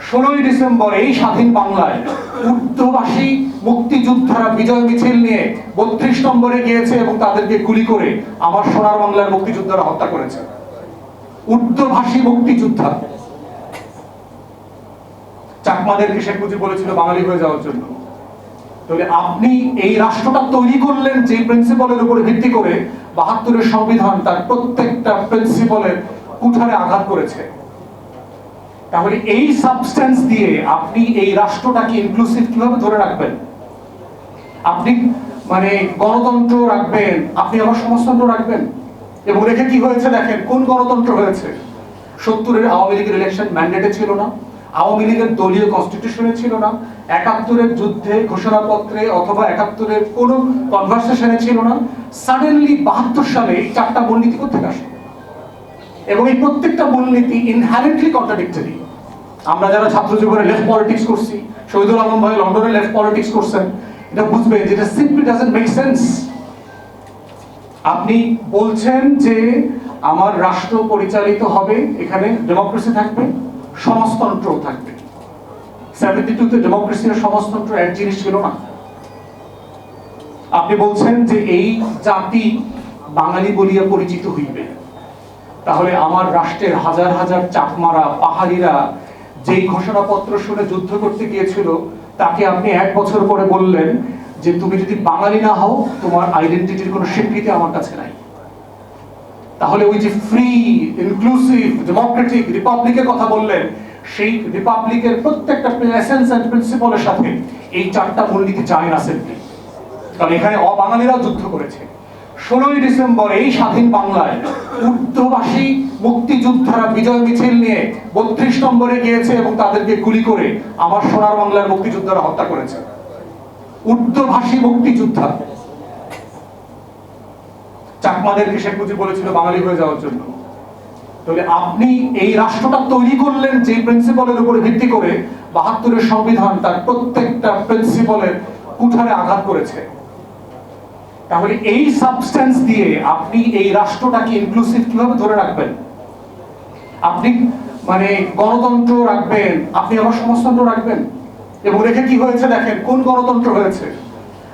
16ই December এই স্বাধীন বাংলায় উর্দুভাষী মুক্তিযোদ্ধারা বিজয় মিছিল নিয়ে 32 নম্বরে গিয়েছে এবং তাদেরকে গুলি করে আমার সোনার বাংলার মুক্তিযোদ্ধারা হত্যা করেছে। উর্দুভাষী মুক্তিযোদ্ধা। চাকমাদেরকে শেখ মুজিব বলেছিল বাঙালি হয়ে যাওয়ার জন্য। তাহলে আপনি এই রাষ্ট্রটা তৈরি করলেন যে প্রিন্সিপালের উপরে ভিত্তি করে 72-এর সংবিধান তার প্রত্যেকটা প্রিন্সিপালের কুঠারে আঘাত করেছে। তাহলে এই সাবস্টেন্স দিয়ে আপনি এই রাষ্ট্রটাকে ইনক্লুসিভ কিভাবে ধরে রাখবেন? আপনি মানে গণতন্ত্র রাখবেন, আপনি আবার সমাজতন্ত্র রাখবেন। এবং রেখে কি হয়েছে দেখেন, কোন গণতন্ত্র হয়েছে? 70-এর আওয়ামী লীগের ইলেকশন ম্যান্ডেটে ছিল না, আওয়ামী লীগের দলীয় কনস্টিটিউশনে ছিল না, 71-এর যুদ্ধে ঘোষণাপত্রে অথবা 71-এর কোন কনভারসেশনে ছিল না। সাডেনলি 72 সালে এই 4টা মূলনীতি কোথেকে আসে? এবং এই প্রত্যেকটা মূলনীতি ইনহারেন্টলি কন্ট্রাডিক্টরি। আমরা যারা ছাত্র জীবনে লেফট পলিটিক্স করছি, শহীদুল আলম ভাই লন্ডনে লেফট পলিটিক্স করছেন, এটা বুঝবেন যেটা সিম্পলি ডাজন্ট মেক সেন্স। আপনি বলছেন যে আমার রাষ্ট্র পরিচালিত হবে, এখানে ডেমোক্রেসি থাকবে, সমাজতন্ত্র থাকবে। 72-তে ডেমোক্রেসি আর সমাজতন্ত্র এক জিনিস ছিল না। আপনি বলছেন যে এই জাতি বাঙালি বলিয়া পরিচিত হইবে। তাহলে আমার রাষ্ট্রের হাজার হাজার চাকমারা পাহাড়িরা যেই ঘোষণাপত্র শুনে যুদ্ধ করতে গিয়েছিল, তাকে আপনি 1 বছর পরে বললেন যে তুমি যদি বাঙালি না হও তোমার আইডেন্টিটির কোনো স্বীকৃতি আমার কাছে নাই। তাহলে ওই যে ফ্রি, ইনক্লুসিভ, ডেমোক্রেটিক রিপাবলিকের কথা বললেন, সেই রিপাবলিকের প্রত্যেকটা এসেন্স এন্ড প্রিন্সিপালের সাথে এই 4টা মূলনীতি যায় না সিম্পলি। কারণ এখানে অবাঙালিরা যুদ্ধ করেছে। 16ই ডিসেম্বর এই স্বাধীন বাংলায় উর্দুভাষী মুক্তিযোদ্ধারা বিজয় মিছিল নিয়ে 32 নম্বরে গিয়েছে এবং তাদেরকে গুলি করে আমার সোনার বাংলার মুক্তিযোদ্ধারা হত্যা করেছে। উর্দুভাষী মুক্তিযোদ্ধা। চাকমাদেরকে শেখ মুজিব বলেছিল বাঙালি হয়ে যাওয়ার জন্য। তাহলে আপনি এই রাষ্ট্রটা তৈরি করলেন যে প্রিন্সিপালের উপরে ভিত্তি করে 72-এর সংবিধান তার প্রত্যেকটা প্রিন্সিপালের কুঠারে আঘাত করেছে। তাহলে এই সাবস্টেন্স দিয়ে আপনি এই রাষ্ট্রটাকে ইনক্লুসিভ কিভাবে ধরে রাখবেন? আপনি মানে গণতন্ত্র রাখবেন, আপনি আবার সমাজতন্ত্র রাখবেন। এবং রেখে কি হয়েছে দেখেন, কোন গণতন্ত্র হয়েছে?